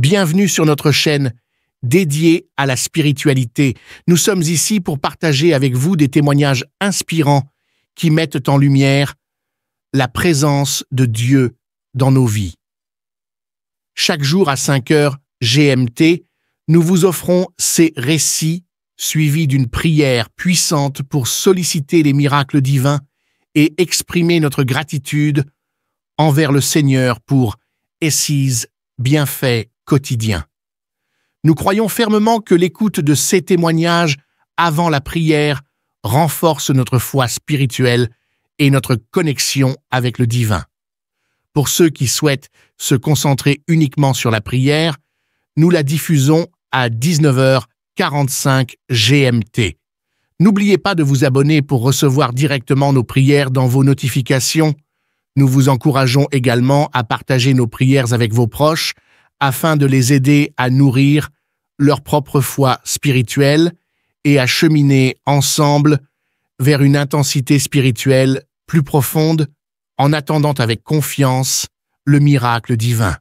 Bienvenue sur notre chaîne dédiée à la spiritualité. Nous sommes ici pour partager avec vous des témoignages inspirants qui mettent en lumière la présence de Dieu dans nos vies. Chaque jour à 5 heures GMT, nous vous offrons ces récits suivis d'une prière puissante pour solliciter les miracles divins et exprimer notre gratitude envers le Seigneur pour ses bienfaits quotidiens. Nous croyons fermement que l'écoute de ces témoignages avant la prière renforce notre foi spirituelle et notre connexion avec le divin. Pour ceux qui souhaitent se concentrer uniquement sur la prière, nous la diffusons à 19h45 GMT. N'oubliez pas de vous abonner pour recevoir directement nos prières dans vos notifications. Nous vous encourageons également à partager nos prières avec vos proches afin de les aider à nourrir leur propre foi spirituelle et à cheminer ensemble vers une intensité spirituelle plus profonde en attendant avec confiance le miracle divin.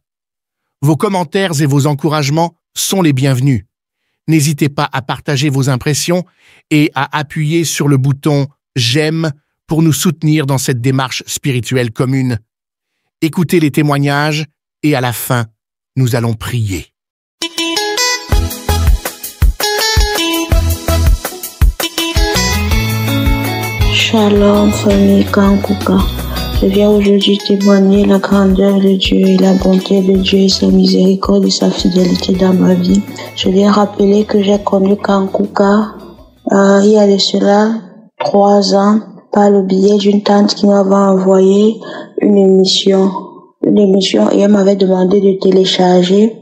Vos commentaires et vos encouragements sont les bienvenus. N'hésitez pas à partager vos impressions et à appuyer sur le bouton « J'aime » pour nous soutenir dans cette démarche spirituelle commune. Écoutez les témoignages et à la fin, nous allons prier. Shalom, famille Kankouka. Je viens aujourd'hui témoigner la grandeur de Dieu et la bonté de Dieu et sa miséricorde et sa fidélité dans ma vie. Je viens rappeler que j'ai connu Kankouka il y a de cela 3 ans par le biais d'une tante qui m'avait envoyé une émission et elle m'avait demandé de télécharger,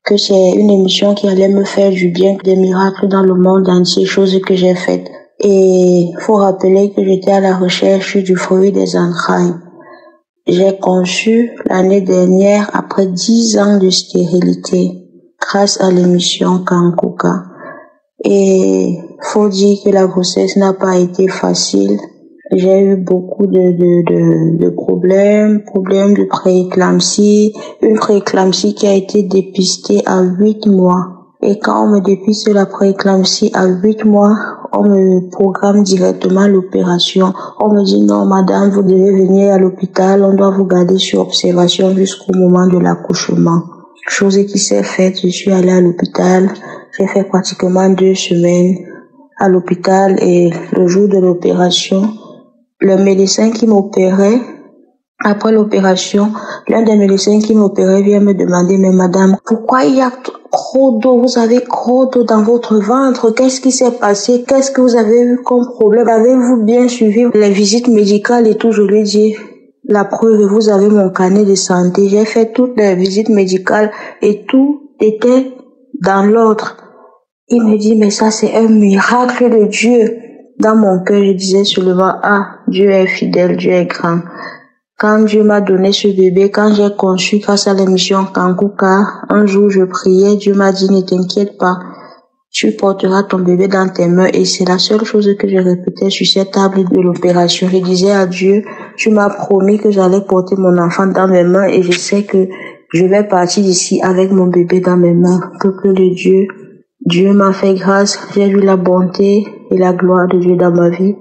que c'est une émission qui allait me faire du bien, des miracles dans le monde entier, chose que j'ai faiite. Et faut rappeler que j'étais à la recherche du fruit des entrailles. J'ai conçu l'année dernière après 10 ans de stérilité grâce à l'émission Kankouka. Et faut dire que la grossesse n'a pas été facile. J'ai eu beaucoup de problèmes de prééclampsie, une prééclampsie qui a été dépistée à 8 mois. Et quand on me dépiste la prééclampsie à 8 mois, on me programme directement l'opération. On me dit non, madame, vous devez venir à l'hôpital, on doit vous garder sur observation jusqu'au moment de l'accouchement. Chose qui s'est faite, je suis allée à l'hôpital, j'ai fait pratiquement 2 semaines à l'hôpital et le jour de l'opération, le médecin qui m'opérait, après l'opération, l'un des médecins qui m'opérait vient me demander, mais madame, pourquoi il y a trop d'eau, vous avez trop d'eau dans votre ventre, qu'est-ce qui s'est passé, qu'est-ce que vous avez eu comme problème, avez-vous bien suivi les visites médicales et tout? Je lui ai dit, la preuve, vous avez mon carnet de santé, j'ai fait toutes les visites médicales et tout était dans l'ordre. Il me dit, mais ça c'est un miracle de Dieu. Dans mon cœur, je disais seulement, Dieu est fidèle, Dieu est grand. Quand Dieu m'a donné ce bébé, quand j'ai conçu grâce à l'émission Kankouka, un jour je priais, Dieu m'a dit, ne t'inquiète pas, tu porteras ton bébé dans tes mains. Et c'est la seule chose que je répétais sur cette table de l'opération. Je disais à Dieu, tu m'as promis que j'allais porter mon enfant dans mes mains et je sais que je vais partir d'ici avec mon bébé dans mes mains. Peuple de Dieu, Dieu m'a fait grâce, j'ai vu la bonté et la gloire de Dieu dans ma vie.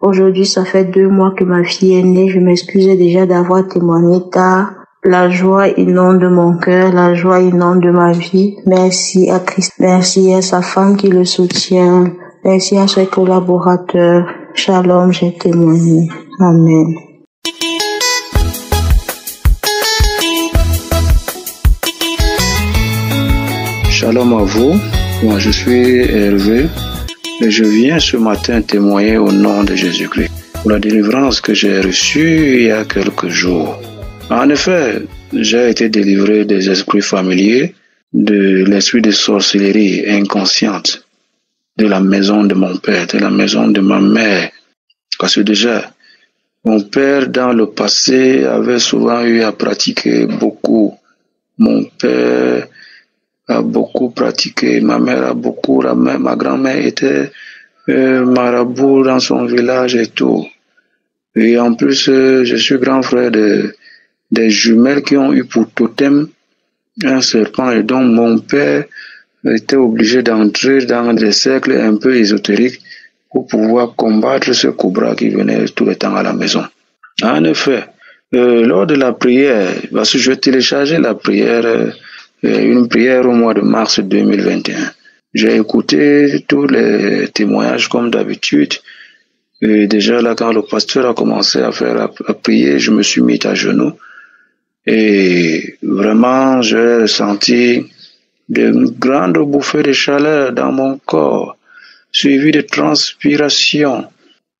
Aujourd'hui, ça fait 2 mois que ma fille est née. Je m'excusais déjà d'avoir témoigné tard. La joie inonde mon cœur, la joie inonde ma vie. Merci à Christ, merci à sa femme qui le soutient, merci à ses collaborateurs. Shalom, j'ai témoigné. Amen. Shalom à vous. Moi, je suis Hervé et je viens ce matin témoigner au nom de Jésus-Christ pour la délivrance que j'ai reçue il y a quelques jours. En effet, j'ai été délivré des esprits familiers, de l'esprit de sorcellerie inconsciente, de la maison de mon père, de la maison de ma mère. Parce que déjà, mon père dans le passé avait souvent eu à pratiquer beaucoup. Mon père a beaucoup pratiqué, ma mère a beaucoup, ma grand-mère était marabout dans son village et tout. Et en plus, je suis grand frère des jumelles qui ont eu pour totem un serpent, et donc mon père était obligé d'entrer dans des cercles un peu ésotériques pour pouvoir combattre ce cobra qui venait tout le temps à la maison. En effet, lors de la prière, parce que je téléchargeais la prière, une prière au mois de mars 2021. J'ai écouté tous les témoignages comme d'habitude. Et déjà là, quand le pasteur a commencé à prier, je me suis mis à genoux. Et vraiment, j'ai ressenti de grandes bouffées de chaleur dans mon corps, suivies de transpiration.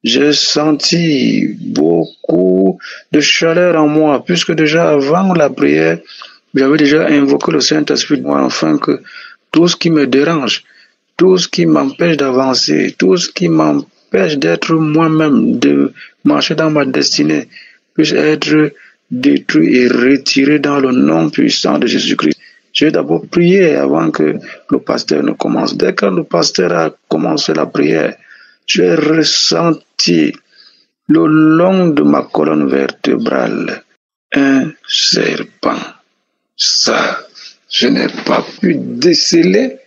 J'ai senti beaucoup de chaleur en moi, puisque déjà avant la prière, j'avais déjà invoqué le Saint-Esprit de moi, afin que tout ce qui me dérange, tout ce qui m'empêche d'avancer, tout ce qui m'empêche d'être moi-même, de marcher dans ma destinée, puisse être détruit et retiré dans le nom puissant de Jésus-Christ. J'ai d'abord prié avant que le pasteur ne commence. Dès que le pasteur a commencé la prière, j'ai ressenti le long de ma colonne vertébrale un serpent. Ça, je n'ai pas pu distinguer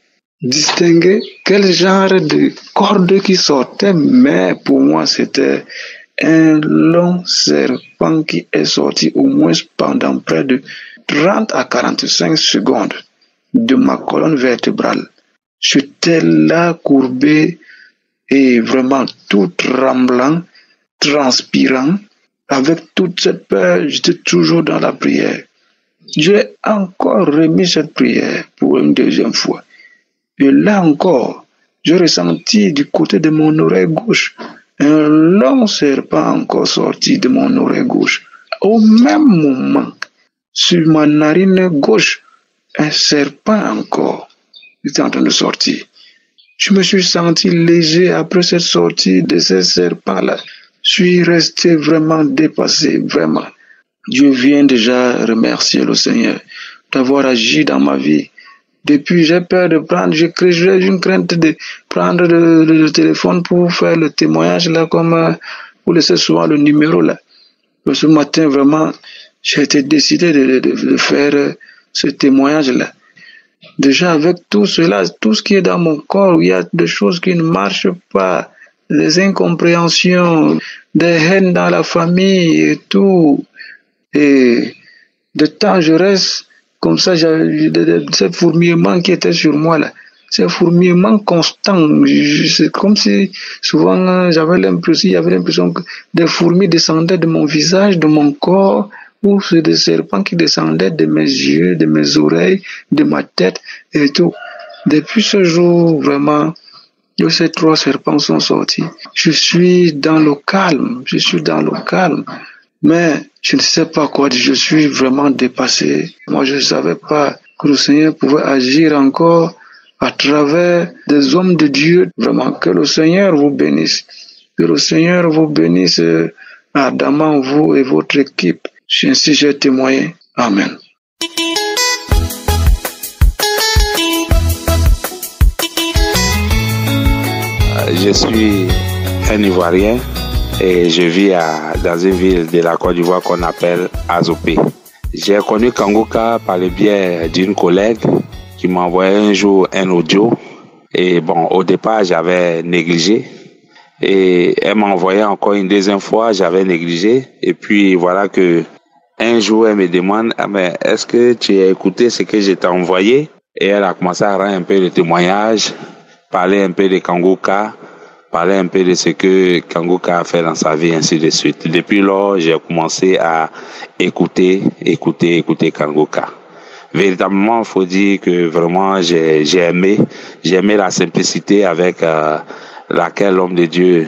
quel genre de corde qui sortait, mais pour moi c'était un long serpent qui est sorti au moins pendant près de 30 à 45 secondes de ma colonne vertébrale. J'étais là courbé et vraiment tout tremblant, transpirant. Avec toute cette peur, j'étais toujours dans la prière. J'ai encore remis cette prière pour une deuxième fois. Et là encore, j'ai ressenti du côté de mon oreille gauche un long serpent encore sorti de mon oreille gauche. Au même moment, sur ma narine gauche, un serpent encore était en train de sortir. Je me suis senti léger après cette sortie de ce serpent-là. Je suis resté vraiment dépassé, vraiment. Je viens déjà remercier le Seigneur d'avoir agi dans ma vie. Depuis, j'ai peur de prendre, j'ai une crainte de prendre le téléphone pour faire le témoignage là, comme pour laisser souvent le numéro là. Ce matin, vraiment, j'ai été décidé de faire ce témoignage là. Déjà, avec tout cela, tout ce qui est dans mon corps, il y a des choses qui ne marchent pas, des incompréhensions, des haines dans la famille et tout. Et de temps, je reste comme ça, j'avais ce fourmillement qui était sur moi là, ce fourmillement constant. C'est comme si souvent j'avais l'impression, il y avait l'impression que des fourmis descendaient de mon visage, de mon corps, ou c'est des serpents qui descendaient de mes yeux, de mes oreilles, de ma tête et tout. Depuis ce jour, vraiment, ces 3 serpents sont sortis. Je suis dans le calme, mais je ne sais pas quoi dire, je suis vraiment dépassé. Moi, je ne savais pas que le Seigneur pouvait agir encore à travers des hommes de Dieu. Vraiment, que le Seigneur vous bénisse. Que le Seigneur vous bénisse ardemment, vous et votre équipe. Ainsi, j'ai témoigné. Amen. Je suis un Ivoirien et je vis dans une ville de la Côte d'Ivoire qu'on appelle Azopé. J'ai connu Kangouka par le biais d'une collègue qui m'a envoyé un jour un audio. Et bon, au départ, j'avais négligé. Et elle m'a envoyé encore une deuxième fois, j'avais négligé. Et puis voilà que un jour, elle me demande, ah, mais est-ce que tu as écouté ce que je t'ai envoyé? Et elle a commencé à rendre un peu de témoignage, parler un peu de Kangouka, parler un peu de ce que Kangouka a fait dans sa vie, ainsi de suite. Depuis lors, j'ai commencé à écouter Kangouka. Véritablement, il faut dire que vraiment, j'ai aimé la simplicité avec laquelle l'homme de Dieu,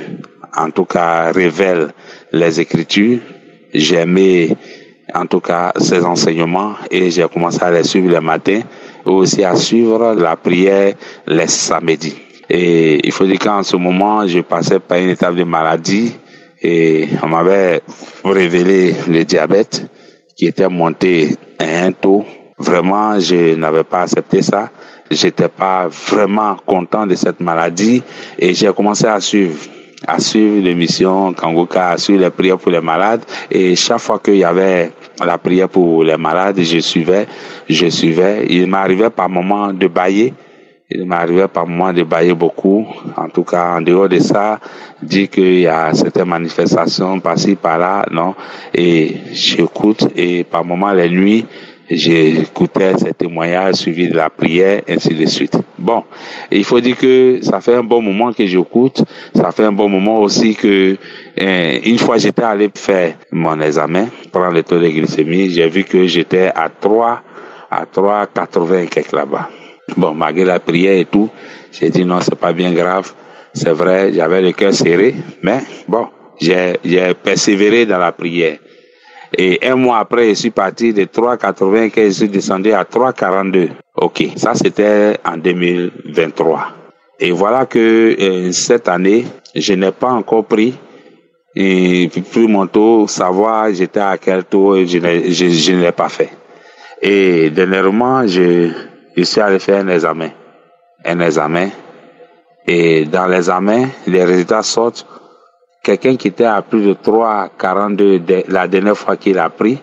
en tout cas, révèle les Écritures. J'ai aimé, en tout cas, ses enseignements et j'ai commencé à les suivre le matin, et aussi à suivre la prière les samedis. Et il faut dire qu'en ce moment, je passais par une étape de maladie et on m'avait révélé le diabète qui était monté à un taux. Vraiment, je n'avais pas accepté ça. J'étais pas vraiment content de cette maladie et j'ai commencé à suivre l'émission Kangouka, à suivre les prières pour les malades. Et chaque fois qu'il y avait la prière pour les malades, je suivais. Il m'arrivait par moments de bâiller. Il m'arrivait par moments de bâiller beaucoup. En tout cas, en dehors de ça, dire qu'il y a certaines manifestations par-ci, par-là, non. Et j'écoute, et par moments, les nuits, j'écoutais ces témoignages suivis de la prière, ainsi de suite. Bon, il faut dire que ça fait un bon moment que j'écoute. Ça fait un bon moment aussi que, une fois j'étais allé faire mon examen, prendre le taux de glycémie, j'ai vu que j'étais à 3,80 quelque là-bas. Bon, malgré la prière et tout, j'ai dit non, c'est pas bien grave. C'est vrai, j'avais le cœur serré, mais bon, j'ai persévéré dans la prière. Et un mois après, je suis parti de 3,80 que je suis descendu à 3,42. Ok, ça c'était en 2023. Et voilà que cette année, je n'ai pas encore pris mon taux, savoir j'étais à quel taux, je ne l'ai pas fait. Et dernièrement, je suis allé faire un examen. Et dans l'examen, les résultats sortent. Quelqu'un qui était à plus de 3,42 la dernière fois qu'il a pris,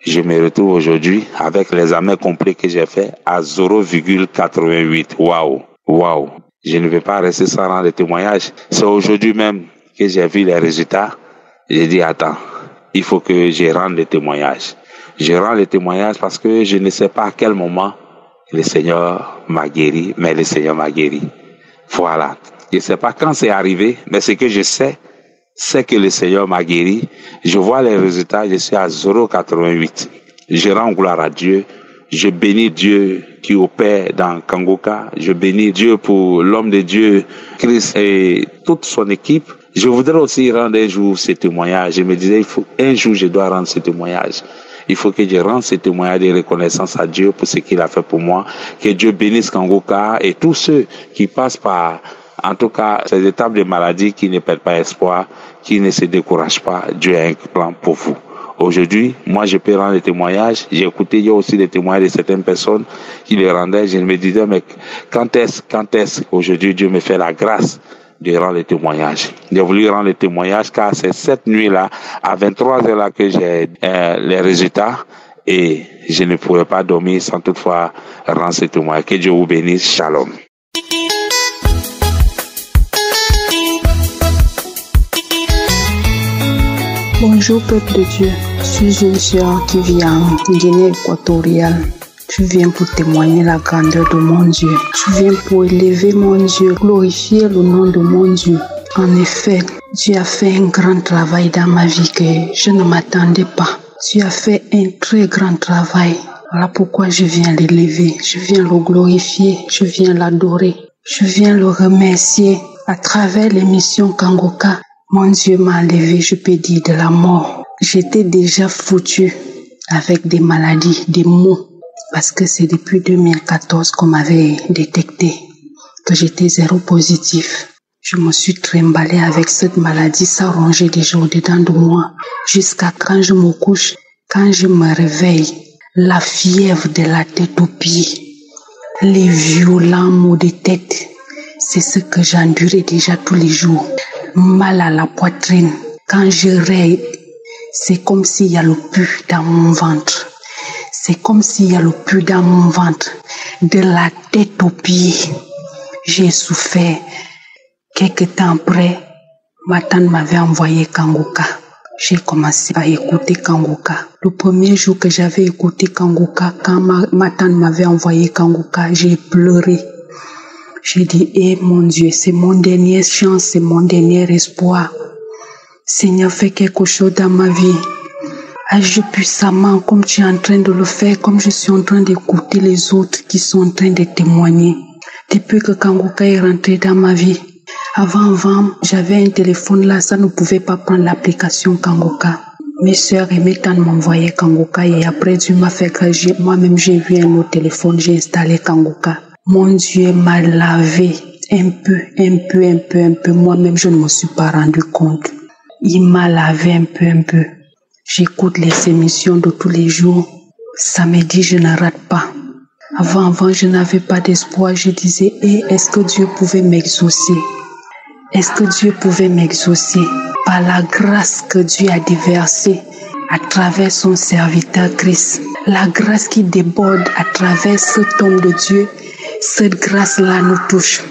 je me retrouve aujourd'hui avec l'examen complet que j'ai fait à 0,88. Waouh. Je ne vais pas rester sans rendre de témoignage. C'est aujourd'hui même que j'ai vu les résultats. J'ai dit, attends, il faut que je rende des témoignages. Je rends les témoignages parce que je ne sais pas à quel moment le Seigneur m'a guéri, mais le Seigneur m'a guéri. Voilà. Je ne sais pas quand c'est arrivé, mais ce que je sais, c'est que le Seigneur m'a guéri. Je vois les résultats, je suis à 0,88. Je rends gloire à Dieu. Je bénis Dieu qui opère dans Kangoka. Je bénis Dieu pour l'homme de Dieu, Christ et toute son équipe. Je voudrais aussi rendre un jour ces témoignages. Je me disais, un jour je dois rendre ces témoignages. Il faut que je rende ces témoignages de reconnaissance à Dieu pour ce qu'il a fait pour moi. Que Dieu bénisse Kangoka et tous ceux qui passent par, en tout cas, ces étapes de maladie, qui ne perdent pas espoir, qui ne se découragent pas. Dieu a un plan pour vous. Aujourd'hui, moi, je peux rendre des témoignages. J'ai écouté, il y a aussi des témoignages de certaines personnes qui les rendaient. Je me disais, mais quand est-ce aujourd'hui Dieu me fait la grâce de rendre les témoignages. J'ai voulu rendre les témoignages car c'est cette nuit-là, à 23h là, que j'ai les résultats et je ne pourrais pas dormir sans toutefois rendre ces témoignages. Que Dieu vous bénisse. Shalom. Bonjour peuple de Dieu, je suis une sœur qui vit en Guinée équatoriale. Je viens pour témoigner la grandeur de mon Dieu. Je viens pour élever mon Dieu, glorifier le nom de mon Dieu. En effet, Dieu a fait un grand travail dans ma vie que je ne m'attendais pas. Dieu a fait un très grand travail. Voilà pourquoi je viens l'élever, je viens le glorifier, je viens l'adorer, je viens le remercier. À travers l'émission Kangoka, mon Dieu m'a enlevé, je peux dire, de la mort. J'étais déjà foutu avec des maladies, des maux. Parce que c'est depuis 2014 qu'on m'avait détecté que j'étais séropositif. Je me suis trimballée avec cette maladie, ça rongeait déjà au-dedans de moi. Jusqu'à quand je me couche, quand je me réveille, la fièvre de la tête aux pieds, les violents maux de tête, c'est ce que j'endurais déjà tous les jours. Mal à la poitrine, quand je raye, c'est comme s'il y a le pu dans mon ventre. C'est comme s'il y a le pu dans mon ventre, de la tête aux pieds. J'ai souffert. Quelque temps après, ma tante m'avait envoyé Kangoka. J'ai commencé à écouter Kangoka. Le premier jour que j'avais écouté Kangoka, quand ma tante m'avait envoyé Kangoka, j'ai pleuré. J'ai dit, mon Dieu, c'est mon dernière chance, c'est mon dernier espoir. Seigneur, fais quelque chose dans ma vie. Agis puissamment comme tu es en train de le faire, comme je suis en train d'écouter les autres qui sont en train de témoigner. Depuis que Kangoka est rentré dans ma vie, avant, j'avais un téléphone là, ça ne pouvait pas prendre l'application Kangoka. Mes soeurs et mes tantes m'envoyaient Kangoka et après Dieu m'a fait que moi-même j'ai vu un autre téléphone, j'ai installé Kangoka. Mon Dieu m'a lavé un peu. Moi-même je ne me suis pas rendu compte. Il m'a lavé un peu. J'écoute les émissions de tous les jours. Samedi, je ne rate pas. Avant, je n'avais pas d'espoir. Je disais, est-ce que Dieu pouvait m'exaucer? Est-ce que Dieu pouvait m'exaucer? Par la grâce que Dieu a déversée à travers son serviteur Christ. La grâce qui déborde à travers cet homme de Dieu, cette grâce-là nous touche.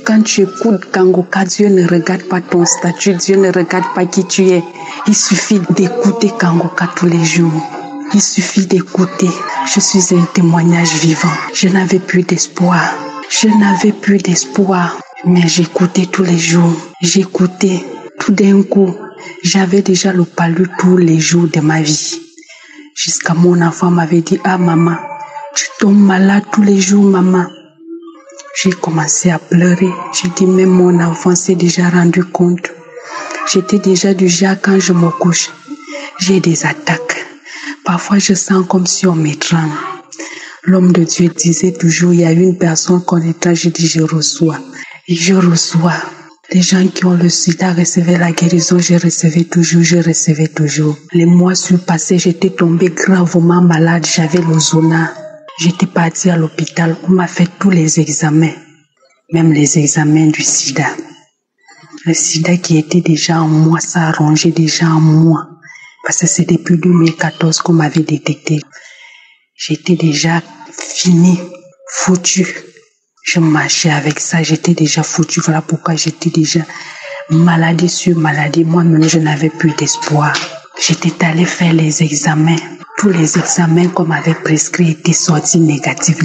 Quand tu écoutes Kangoka, Dieu ne regarde pas ton statut, Dieu ne regarde pas qui tu es. Il suffit d'écouter Kangoka tous les jours. Il suffit d'écouter. Je suis un témoignage vivant. Je n'avais plus d'espoir. Je n'avais plus d'espoir. Mais j'écoutais tous les jours. J'écoutais. Tout d'un coup, j'avais déjà le palu tous les jours de ma vie. Jusqu'à mon enfant m'avait dit, ah maman, tu tombes malade tous les jours, maman. J'ai commencé à pleurer. J'ai dit, même mon enfant s'est déjà rendu compte. J'étais déjà du genre, quand je me couche, j'ai des attaques. Parfois, je sens comme si on m'étrangle. L'homme de Dieu disait toujours, il y a une personne qu'on étrangle, je dis, je reçois. Et je reçois. Les gens qui ont le sida recevaient la guérison, je recevais toujours. Les mois surpassés, j'étais tombée gravement malade, j'avais le zona. J'étais partie à l'hôpital, on m'a fait tous les examens, même les examens du sida. Le sida qui était déjà en moi, ça a rongé déjà en moi. Parce que c'est depuis 2014 qu'on m'avait détecté. J'étais déjà finie, foutue. Je marchais avec ça, j'étais déjà foutue. Voilà pourquoi j'étais déjà maladie sur maladie. Moi-même, je n'avais plus d'espoir. J'étais allée faire les examens. Tous les examens qu'on m'avait prescrits étaient sortis négatifs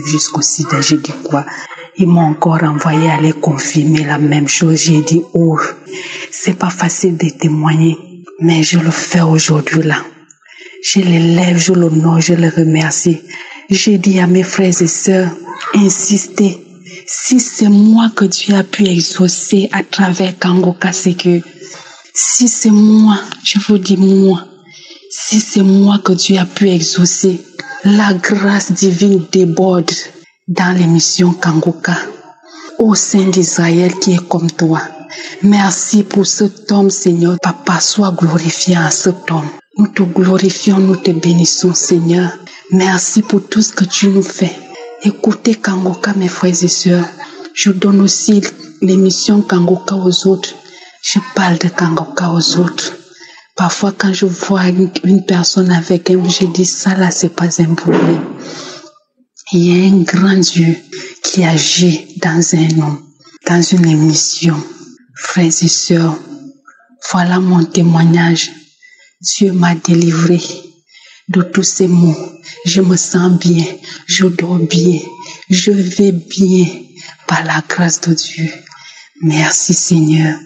jusqu'au sida. J'ai dit quoi? Ils m'ont encore envoyé aller confirmer la même chose. J'ai dit, oh, c'est pas facile de témoigner, mais je le fais aujourd'hui là. Je l'élève, je l'honore, je le remercie. J'ai dit à mes frères et sœurs, insistez. Si c'est moi que Dieu a pu exaucer à travers Kangoka, c'est que si c'est moi, je vous dis moi, si c'est moi que Dieu a pu exaucer, la grâce divine déborde dans l'émission Kangoka. Ô Saint d'Israël qui est comme toi, merci pour cet homme, Seigneur. Papa, sois glorifié en cet homme. Nous te glorifions, nous te bénissons, Seigneur. Merci pour tout ce que tu nous fais. Écoutez Kangoka, mes frères et sœurs. Je donne aussi l'émission Kangoka aux autres. Je parle de Kangoka aux autres. Parfois, quand je vois une personne avec un, je dis ça là, c'est pas un problème. Il y a un grand Dieu qui agit dans un homme, dans une émission. Frères et sœurs, voilà mon témoignage. Dieu m'a délivré de tous ces maux. Je me sens bien, je dors bien, je vais bien par la grâce de Dieu. Merci Seigneur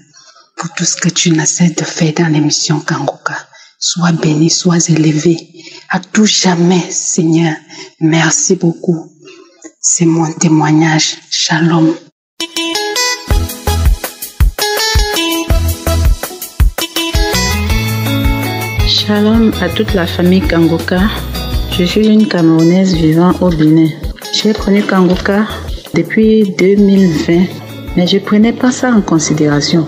pour tout ce que tu n'as cessé de faire dans l'émission Kangoka. Sois béni, sois élevé à tout jamais, Seigneur. Merci beaucoup. C'est mon témoignage. Shalom. Shalom à toute la famille Kangoka. Je suis une Camerounaise vivant au Bénin. J'ai connu Kangoka depuis 2020, mais je ne prenais pas ça en considération.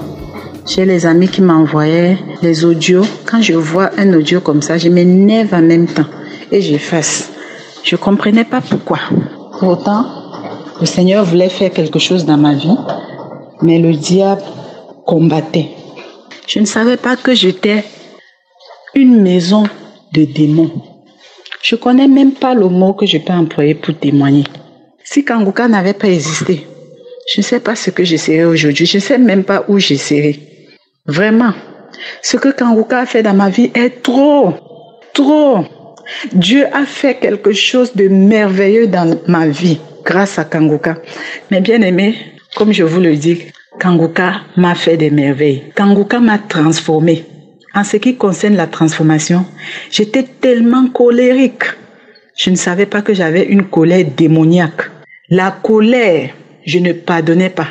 J'ai les amis qui m'envoyaient les audios. Quand je vois un audio comme ça, je m'énerve en même temps et j'efface. Je ne comprenais pas pourquoi. Pourtant, le Seigneur voulait faire quelque chose dans ma vie, mais le diable combattait. Je ne savais pas que j'étais une maison de démons. Je ne connais même pas le mot que je peux employer pour témoigner. Si Kangoka n'avait pas existé, je ne sais pas ce que je serais aujourd'hui. Je ne sais même pas où je serais. Vraiment, ce que Kangoka a fait dans ma vie est trop. Dieu a fait quelque chose de merveilleux dans ma vie grâce à Kangoka. Mais bien aimé, comme je vous le dis, Kangoka m'a fait des merveilles. Kangoka m'a transformé. En ce qui concerne la transformation, j'étais tellement colérique. Je ne savais pas que j'avais une colère démoniaque. La colère, je ne pardonnais pas.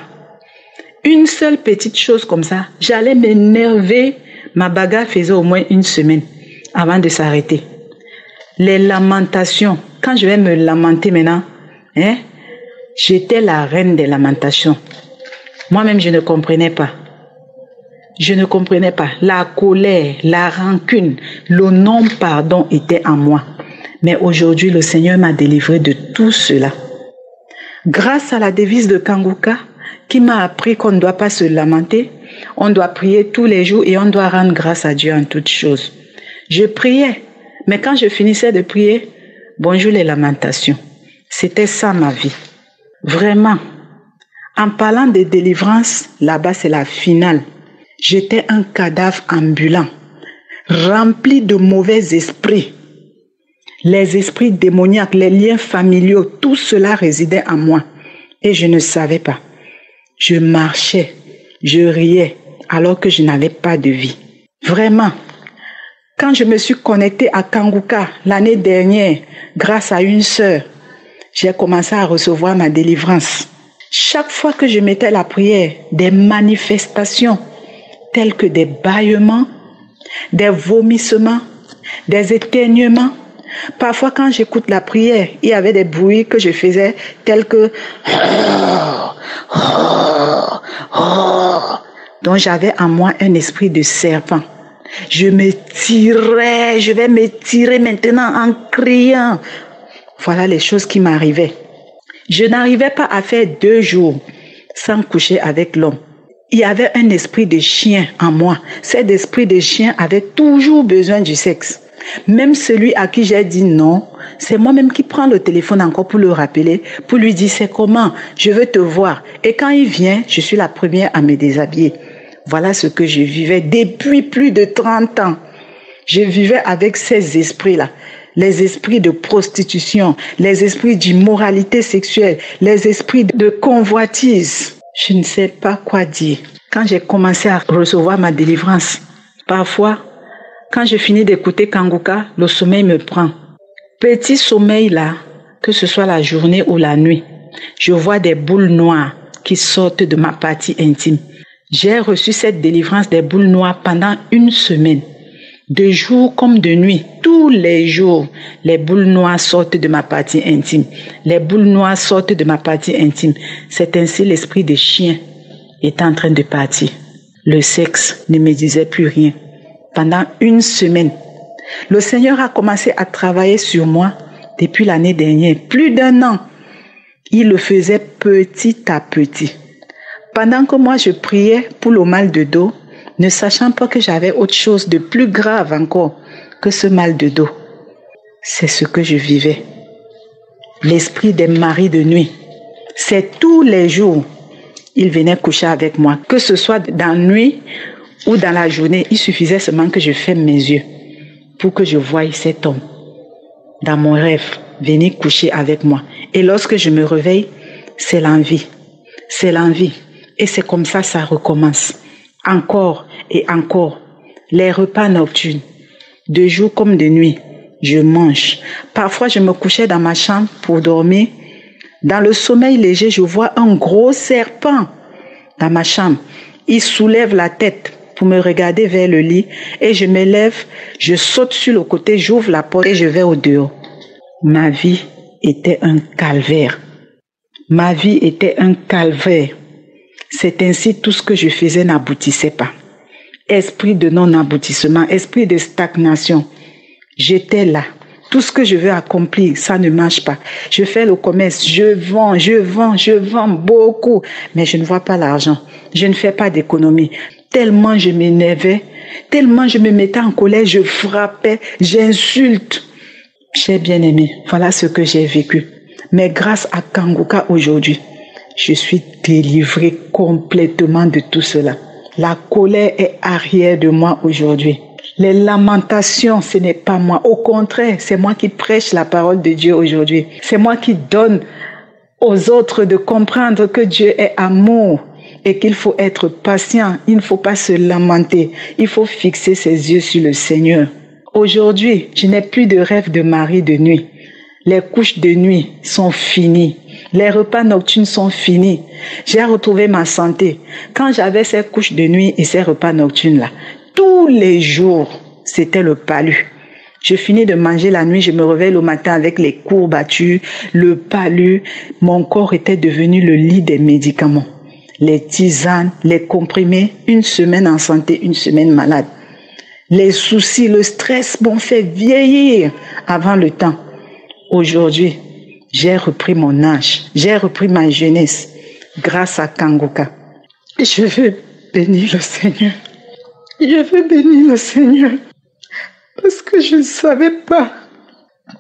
Une seule petite chose comme ça, j'allais m'énerver. Ma bagarre faisait au moins une semaine avant de s'arrêter. Les lamentations, quand je vais me lamenter maintenant, j'étais la reine des lamentations. Moi-même, je ne comprenais pas. Je ne comprenais pas. La colère, la rancune, le non-pardon était en moi. Mais aujourd'hui, le Seigneur m'a délivré de tout cela. Grâce à la devise de Kangoka, qui m'a appris qu'on ne doit pas se lamenter, On doit prier tous les jours et on doit rendre grâce à Dieu en toutes choses. Je priais, mais quand je finissais de prier, bonjour les lamentations. C'était ça ma vie. Vraiment. En parlant de délivrance, là-bas c'est la finale. J'étais un cadavre ambulant, rempli de mauvais esprits. Les esprits démoniaques, les liens familiaux, tout cela résidait en moi. Et je ne savais pas. Je marchais, je riais, alors que je n'avais pas de vie. Vraiment. Quand je me suis connectée à Kanguka l'année dernière, grâce à une sœur, j'ai commencé à recevoir ma délivrance. Chaque fois que je mettais la prière, des manifestations telles que des bâillements, des vomissements, des éternuements. Parfois, quand j'écoute la prière, il y avait des bruits que je faisais tels que... Donc, j'avais en moi un esprit de serpent. Je me tirais, je vais me tirer maintenant en criant. Voilà les choses qui m'arrivaient. Je n'arrivais pas à faire 2 jours sans coucher avec l'homme. Il y avait un esprit de chien en moi. Cet esprit de chien avait toujours besoin du sexe. Même celui à qui j'ai dit non, c'est moi-même qui prends le téléphone encore pour le rappeler, pour lui dire c'est comment, je veux te voir. Et quand il vient, je suis la première à me déshabiller. Voilà ce que je vivais depuis plus de 30 ans. Je vivais avec ces esprits-là. Les esprits de prostitution, les esprits d'immoralité sexuelle, les esprits de convoitise. Je ne sais pas quoi dire. Quand j'ai commencé à recevoir ma délivrance, parfois, quand je finis d'écouter Kanguka, le sommeil me prend. Petit sommeil là, que ce soit la journée ou la nuit, je vois des boules noires qui sortent de ma partie intime. J'ai reçu cette délivrance des boules noires pendant 1 semaine. De jour comme de nuit, tous les jours, les boules noires sortent de ma partie intime. Les boules noires sortent de ma partie intime. C'est ainsi l'esprit des chiens est en train de partir. Le sexe ne me disait plus rien. Pendant 1 semaine, le Seigneur a commencé à travailler sur moi depuis l'année dernière. Plus d'1 an, il le faisait petit à petit. Pendant que moi je priais pour le mal de dos, ne sachant pas que j'avais autre chose de plus grave encore que ce mal de dos. C'est ce que je vivais. L'esprit des maris de nuit. C'est tous les jours, il venait coucher avec moi. Que ce soit dans la nuit ou dans la journée, il suffisait seulement que je ferme mes yeux pour que je voie cet homme. Dans mon rêve, venir coucher avec moi. Et lorsque je me réveille, c'est l'envie. C'est l'envie. Et c'est comme ça recommence. Encore et encore. Les repas nocturnes. De jour comme de nuit, je mange. Parfois, je me couchais dans ma chambre pour dormir. Dans le sommeil léger, je vois un gros serpent dans ma chambre. Il soulève la tête pour me regarder vers le lit et je me lève, je saute sur le côté, j'ouvre la porte et je vais au dehors. Ma vie était un calvaire. Ma vie était un calvaire. C'est ainsi tout ce que je faisais n'aboutissait pas. Esprit de non-aboutissement, esprit de stagnation. J'étais là. Tout ce que je veux accomplir, ça ne marche pas. Je fais le commerce, je vends beaucoup, mais je ne vois pas l'argent. Je ne fais pas d'économie. Tellement je m'énervais, tellement je me mettais en colère, je frappais, j'insulte. J'ai bien aimé, voilà ce que j'ai vécu. Mais grâce à Kanguka aujourd'hui, je suis délivrée complètement de tout cela. La colère est arrière de moi aujourd'hui. Les lamentations, ce n'est pas moi. Au contraire, c'est moi qui prêche la parole de Dieu aujourd'hui. C'est moi qui donne aux autres de comprendre que Dieu est amour et qu'il faut être patient. Il ne faut pas se lamenter. Il faut fixer ses yeux sur le Seigneur. Aujourd'hui, je n'ai plus de rêve de mari de nuit. Les couches de nuit sont finies. Les repas nocturnes sont finis. J'ai retrouvé ma santé. Quand j'avais ces couches de nuit et ces repas nocturnes-là, tous les jours, c'était le palu. Je finis de manger la nuit, je me réveille le matin avec les courbatures, le palu. Mon corps était devenu le lit des médicaments. Les tisanes, les comprimés, 1 semaine en santé, 1 semaine malade. Les soucis, le stress m'ont fait vieillir avant le temps. Aujourd'hui, j'ai repris mon âge, j'ai repris ma jeunesse grâce à Kanguka. Je veux bénir le Seigneur. Je veux bénir le Seigneur. Parce que je ne savais pas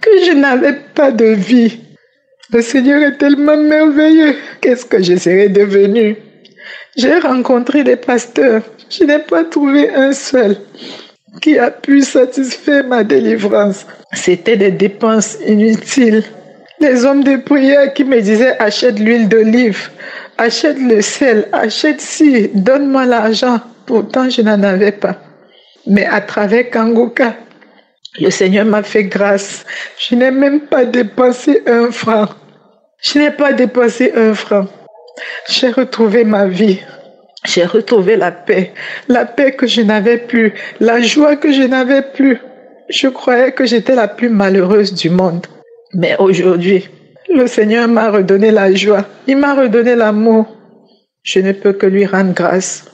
que je n'avais pas de vie. Le Seigneur est tellement merveilleux. Qu'est-ce que je serais devenue? J'ai rencontré des pasteurs. Je n'ai pas trouvé un seul qui a pu satisfaire ma délivrance. C'était des dépenses inutiles. Les hommes de prière qui me disaient « Achète l'huile d'olive, achète le sel, achète ci, donne-moi l'argent ». Pourtant, je n'en avais pas. Mais à travers Kanguka, le Seigneur m'a fait grâce. Je n'ai même pas dépensé 1 franc. Je n'ai pas dépensé 1 franc. J'ai retrouvé ma vie. J'ai retrouvé la paix que je n'avais plus, la joie que je n'avais plus. Je croyais que j'étais la plus malheureuse du monde. Mais aujourd'hui, le Seigneur m'a redonné la joie. Il m'a redonné l'amour. Je ne peux que lui rendre grâce.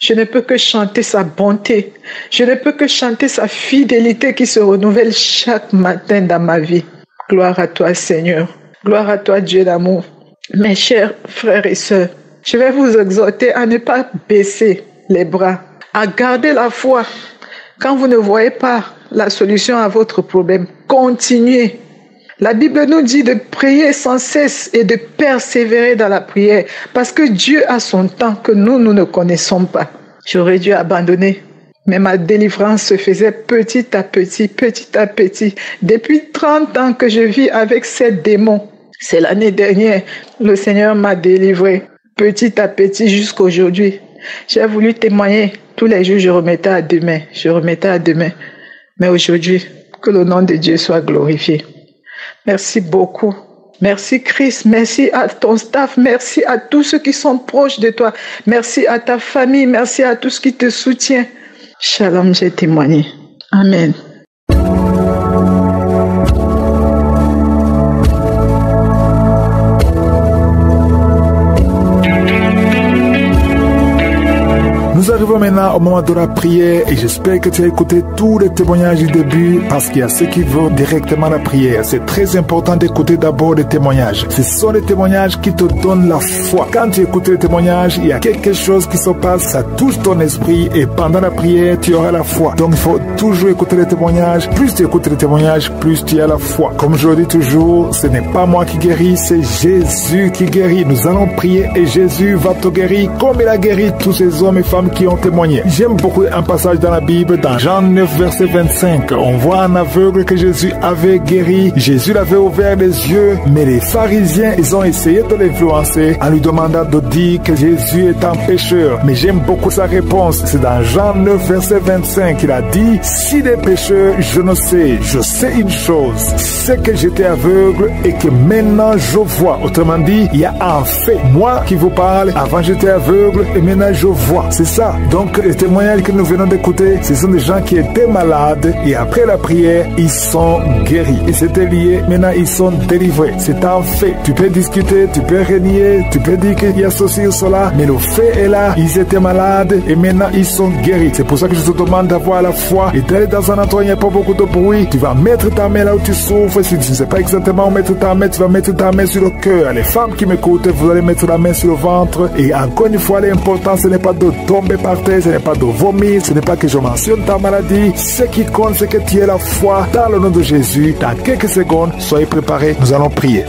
Je ne peux que chanter sa bonté. Je ne peux que chanter sa fidélité qui se renouvelle chaque matin dans ma vie. Gloire à toi, Seigneur. Gloire à toi, Dieu d'amour. Mes chers frères et sœurs, je vais vous exhorter à ne pas baisser les bras, à garder la foi. Quand vous ne voyez pas la solution à votre problème, continuez. La Bible nous dit de prier sans cesse et de persévérer dans la prière parce que Dieu a son temps que nous ne connaissons pas. J'aurais dû abandonner, mais ma délivrance se faisait petit à petit. Depuis 30 ans que je vis avec ces démons. C'est l'année dernière, le Seigneur m'a délivré petit à petit jusqu'à aujourd'hui. J'ai voulu témoigner. Tous les jours, je remettais à demain. Mais aujourd'hui, que le nom de Dieu soit glorifié. Merci beaucoup. Merci Christ. Merci à ton staff. Merci à tous ceux qui sont proches de toi. Merci à ta famille. Merci à tous qui te soutiennent. Shalom, j'ai témoigné. Amen. Nous arrivons maintenant au moment de la prière et j'espère que tu as écouté tous les témoignages du début parce qu'il y a ceux qui vont directement à la prière. C'est très important d'écouter d'abord les témoignages. Ce sont les témoignages qui te donnent la foi. Quand tu écoutes les témoignages, il y a quelque chose qui se passe, ça touche ton esprit et pendant la prière, tu auras la foi. Donc il faut toujours écouter les témoignages. Plus tu écoutes les témoignages, plus tu as la foi. Comme je le dis toujours, ce n'est pas moi qui guéris, c'est Jésus qui guérit. Nous allons prier et Jésus va te guérir comme il a guéri tous ces hommes et femmes qui ont témoigné. J'aime beaucoup un passage dans la Bible, dans Jean 9, verset 25. On voit un aveugle que Jésus avait guéri. Jésus l'avait ouvert les yeux, mais les pharisiens, ils ont essayé de l'influencer en lui demandant de dire que Jésus est un pécheur. Mais j'aime beaucoup sa réponse. C'est dans Jean 9, verset 25 qu'il a dit, si des pécheurs, je ne sais, je sais une chose, c'est que j'étais aveugle et que maintenant je vois. Autrement dit, il y a un fait. Moi qui vous parle, avant j'étais aveugle et maintenant je vois. C'est ça. Donc les témoignages que nous venons d'écouter, ce sont des gens qui étaient malades et après la prière, ils sont guéris. Et c'était lié, maintenant ils sont délivrés. C'est un fait. Tu peux discuter, tu peux renier, tu peux dire qu'il y a ceci ou cela, mais le fait est là, ils étaient malades et maintenant ils sont guéris. C'est pour ça que je te demande d'avoir la foi et d'aller dans un endroit où il n'y a pas beaucoup de bruit. Tu vas mettre ta main là où tu souffres. Si tu ne sais pas exactement où mettre ta main, tu vas mettre ta main sur le cœur. Les femmes qui m'écoutent, vous allez mettre la main sur le ventre. Et encore une fois, l'important, ce n'est pas de tomber par terre, ce n'est pas de vomir, ce n'est pas que je mentionne ta maladie. Ce qui compte, c'est que tu aies la foi dans le nom de Jésus. Dans quelques secondes, soyez préparés, nous allons prier.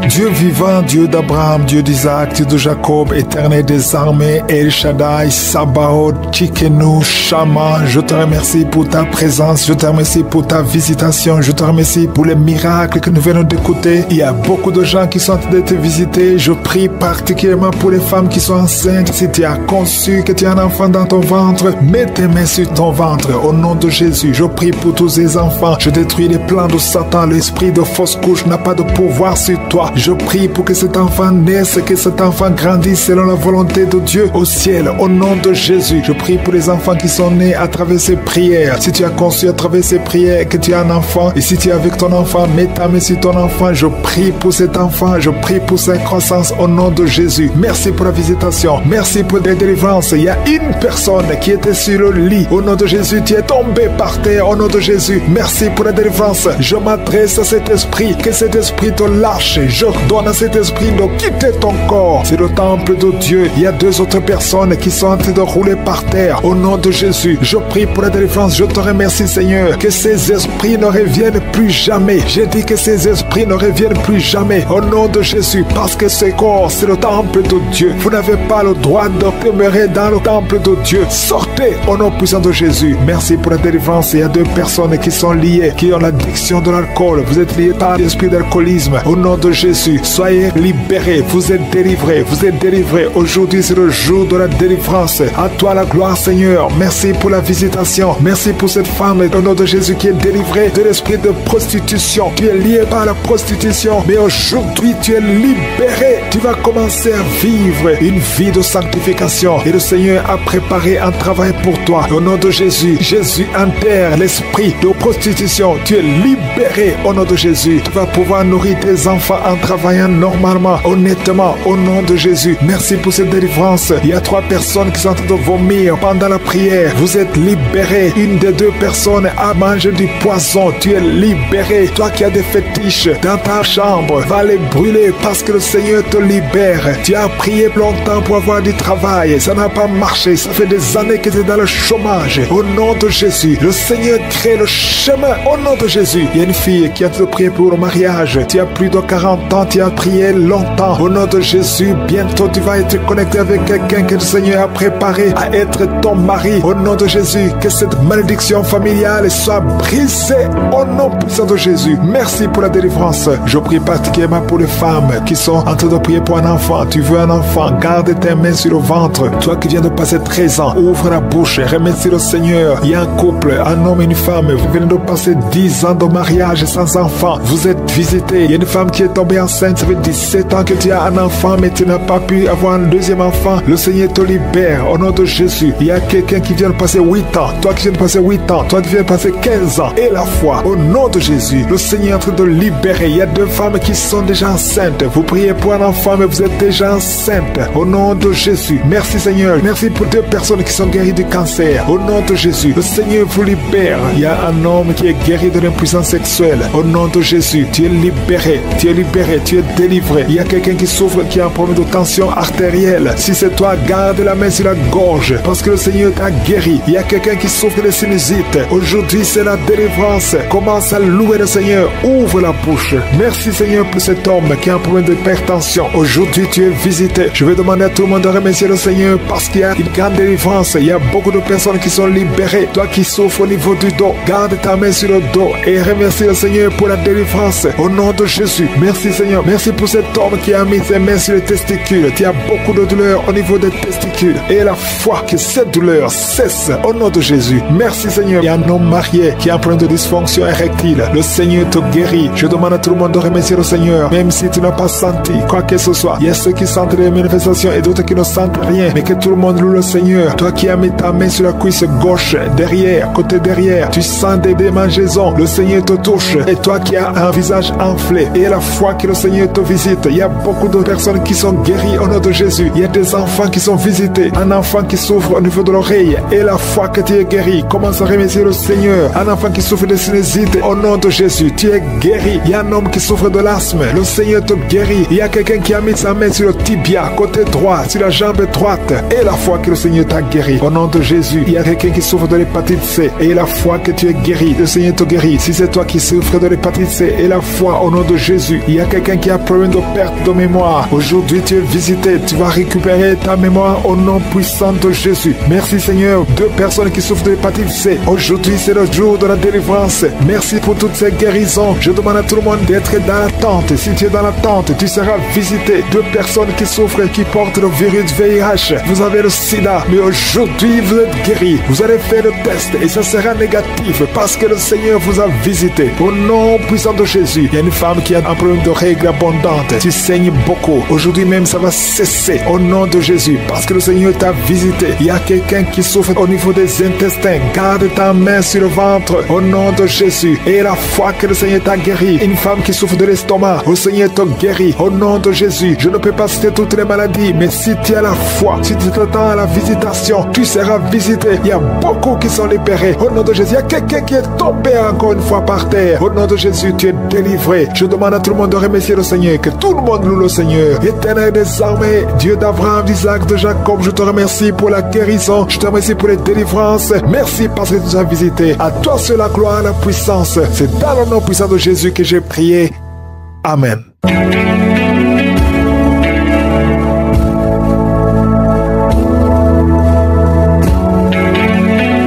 Dieu vivant, Dieu d'Abraham, Dieu d'Isaac, Dieu de Jacob, éternel des armées, El Shaddai, Sabaoth, Tsidkenu, Shama, je te remercie pour ta présence, je te remercie pour ta visitation, je te remercie pour les miracles que nous venons d'écouter. Il y a beaucoup de gens qui sont en train de te visiter. Je prie particulièrement pour les femmes qui sont enceintes. Si tu as conçu que tu as un enfant dans ton ventre, mets tes mains sur ton ventre. Au nom de Jésus, je prie pour tous ces enfants. Je détruis les plans de Satan. L'esprit de fausse couche n'a pas de pouvoir sur toi. Je prie pour que cet enfant naisse, que cet enfant grandisse selon la volonté de Dieu au ciel. Au nom de Jésus, je prie pour les enfants qui sont nés à travers ces prières. Si tu as conçu à travers ces prières que tu as un enfant, et si tu es avec ton enfant, mets ta main sur ton enfant. Je prie pour cet enfant, je prie pour sa croissance au nom de Jésus. Merci pour la visitation, merci pour la délivrance. Il y a une personne qui était sur le lit. Au nom de Jésus, tu es tombé par terre. Au nom de Jésus, merci pour la délivrance. Je m'adresse à cet esprit, que cet esprit te lâche. Je j'ordonne à cet esprit de quitter ton corps. C'est le temple de Dieu. Il y a 2 autres personnes qui sont en train de rouler par terre. Au nom de Jésus, je prie pour la délivrance. Je te remercie, Seigneur, que ces esprits ne reviennent plus jamais. J'ai dit que ces esprits ne reviennent plus jamais. Au nom de Jésus, parce que ce corps, c'est le temple de Dieu. Vous n'avez pas le droit de demeurer dans le temple de Dieu. Sortez au nom puissant de Jésus. Merci pour la délivrance. Il y a 2 personnes qui sont liées, qui ont l'addiction de l'alcool. Vous êtes liés par l'esprit d'alcoolisme. Au nom de Jésus, soyez libérés. Vous êtes délivrés. Vous êtes délivrés. Aujourd'hui, c'est le jour de la délivrance. À toi la gloire, Seigneur. Merci pour la visitation. Merci pour cette femme, au nom de Jésus, qui est délivrée de l'esprit de prostitution. Tu es lié par la prostitution, mais aujourd'hui, tu es libéré. Tu vas commencer à vivre une vie de sanctification. Et le Seigneur a préparé un travail pour toi. Au nom de Jésus, Jésus enterre l'esprit de prostitution. Tu es libéré au nom de Jésus. Tu vas pouvoir nourrir tes enfants en travaillant normalement, honnêtement, au nom de Jésus. Merci pour cette délivrance. Il y a 3 personnes qui sont en train de vomir pendant la prière. Vous êtes libérés. Une des 2 personnes a mangé du poison. Tu es libéré. Toi qui as des fétiches dans ta chambre, va les brûler parce que le Seigneur te libère. Tu as prié longtemps pour avoir du travail. Ça n'a pas marché. Ça fait des années que tu es dans le chômage. Au nom de Jésus, le Seigneur crée le chemin. Au nom de Jésus, il y a une fille qui a te prié pour le mariage. Tu as plus de 40 ans. Tu as prié longtemps. Au nom de Jésus, bientôt tu vas être connecté avec quelqu'un que le Seigneur a préparé à être ton mari. Au nom de Jésus, que cette malédiction familiale soit brisée. Au nom puissant de Jésus, merci pour la délivrance. Je prie particulièrement pour les femmes qui sont en train de prier pour un enfant. Tu veux un enfant, garde tes mains sur le ventre. Toi qui viens de passer 13 ans, ouvre la bouche et remercie le Seigneur. Il y a un couple, un homme et une femme. Vous venez de passer 10 ans de mariage sans enfant. Vous êtes visité. Il y a une femme qui est tombée enceinte. Ça fait 17 ans que tu as un enfant, mais tu n'as pas pu avoir un deuxième enfant. Le Seigneur te libère au nom de Jésus. Il y a quelqu'un qui vient de passer 8 ans. Toi qui viens de passer 8 ans. Toi qui viens de passer 15 ans. Et la foi, au nom de Jésus, le Seigneur est en train de libérer. Il y a 2 femmes qui sont déjà enceintes. Vous priez pour un enfant, mais vous êtes déjà enceinte. Au nom de Jésus. Merci Seigneur. Merci pour 2 personnes qui sont guéries du cancer. Au nom de Jésus, le Seigneur vous libère. Il y a un homme qui est guéri de l'impuissance sexuelle. Au nom de Jésus, tu es libéré. Tu es libéré. Tu es délivré. Il y a quelqu'un qui souffre, qui a un problème de tension artérielle. Si c'est toi, garde la main sur la gorge, parce que le Seigneur t'a guéri. Il y a quelqu'un qui souffre de sinusite. Aujourd'hui, c'est la délivrance. Commence à louer le Seigneur. Ouvre la bouche. Merci Seigneur pour cet homme qui a un problème d'hypertension. Aujourd'hui, tu es visité. Je vais demander à tout le monde de remercier le Seigneur parce qu'il y a une grande délivrance. Il y a beaucoup de personnes qui sont libérées. Toi qui souffres au niveau du dos, garde ta main sur le dos et remercie le Seigneur pour la délivrance. Au nom de Jésus. Merci Seigneur. Merci pour cet homme qui a mis ses mains sur les testicules. Tu as beaucoup de douleur au niveau des testicules. Et la foi que cette douleur cesse au nom de Jésus. Merci Seigneur. Il y a un homme marié qui a un problème de dysfonction érectile. Le Seigneur te guérit. Je demande à tout le monde de remercier le Seigneur. Même si tu n'as pas senti quoi que ce soit. Il y a ceux qui sentent les manifestations et d'autres qui ne sentent rien. Mais que tout le monde loue le Seigneur. Toi qui as mis ta main sur la cuisse gauche, derrière, côté derrière, tu sens des démangeaisons. Le Seigneur te touche. Et toi qui as un visage enflé et la foi que le Seigneur te visite. Il y a beaucoup de personnes qui sont guéries au nom de Jésus. Il y a des enfants qui sont visités. Un enfant qui souffre au niveau de l'oreille et la foi que tu es guéri. Commence à remercier le Seigneur. Un enfant qui souffre de sinusite au nom de Jésus. Tu es guéri. Il y a un homme qui souffre de l'asthme. Le Seigneur te guérit. Il y a quelqu'un qui a mis sa main sur le tibia, côté droit, sur la jambe droite. Et la foi que le Seigneur t'a guéri. Au nom de Jésus. Il y a quelqu'un qui souffre de l'hépatite C. Et la foi que tu es guéri. Le Seigneur te guérit. Si c'est toi qui souffres de l'hépatite C et la foi au nom de Jésus. Il y a quelqu'un qui a problème de perte de mémoire. Aujourd'hui, tu es visité. Tu vas récupérer ta mémoire au nom puissant de Jésus. Merci Seigneur. 2 personnes qui souffrent de l'hépatite C. Aujourd'hui, c'est le jour de la délivrance. Merci pour toutes ces guérisons. Je demande à tout le monde d'être dans la tente. Si tu es dans la tente, tu seras visité. 2 personnes qui souffrent et qui portent le virus VIH. Vous avez le sida, mais aujourd'hui, vous êtes guéris. Vous allez faire le test et ça sera négatif parce que le Seigneur vous a visité. Au nom puissant de Jésus. Il y a une femme qui a un problème de règles abondantes. Tu saignes beaucoup. Aujourd'hui même, ça va cesser au nom de Jésus parce que le Seigneur t'a visité. Il y a quelqu'un qui souffre au niveau des intestins. Garde ta main sur le ventre au nom de Jésus. Et la foi que le Seigneur t'a guéri. Une femme qui souffre de l'estomac, le Seigneur te guérit au nom de Jésus. Je ne peux pas citer toutes les maladies, mais si tu as la foi, si tu t'attends à la visitation, tu seras visité. Il y a beaucoup qui sont libérés au nom de Jésus. Il y a quelqu'un qui est tombé encore une fois par terre. Au nom de Jésus, tu es délivré. Je demande à tout le monde de remercier le Seigneur, que tout le monde loue le Seigneur. Éternel des armées, Dieu d'Abraham, d'Isaac, de Jacob, je te remercie pour la guérison, je te remercie pour les délivrances. Merci parce que tu nous as visités. À toi seul la gloire, la puissance. C'est dans le nom puissant de Jésus que j'ai prié. Amen.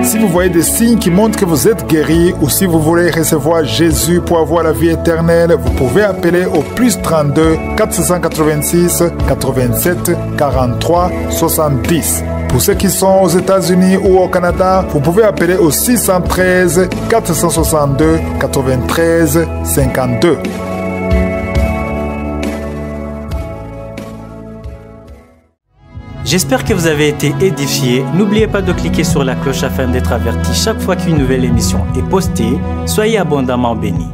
Si vous voyez des signes qui montrent que vous êtes guéri ou si vous voulez recevoir Jésus pour avoir la vie éternelle, vous pouvez appeler au plus 32 486 87 43 70. Pour ceux qui sont aux États-Unis ou au Canada, vous pouvez appeler au 613 462 93 52. J'espère que vous avez été édifiés. N'oubliez pas de cliquer sur la cloche afin d'être averti chaque fois qu'une nouvelle émission est postée. Soyez abondamment bénis.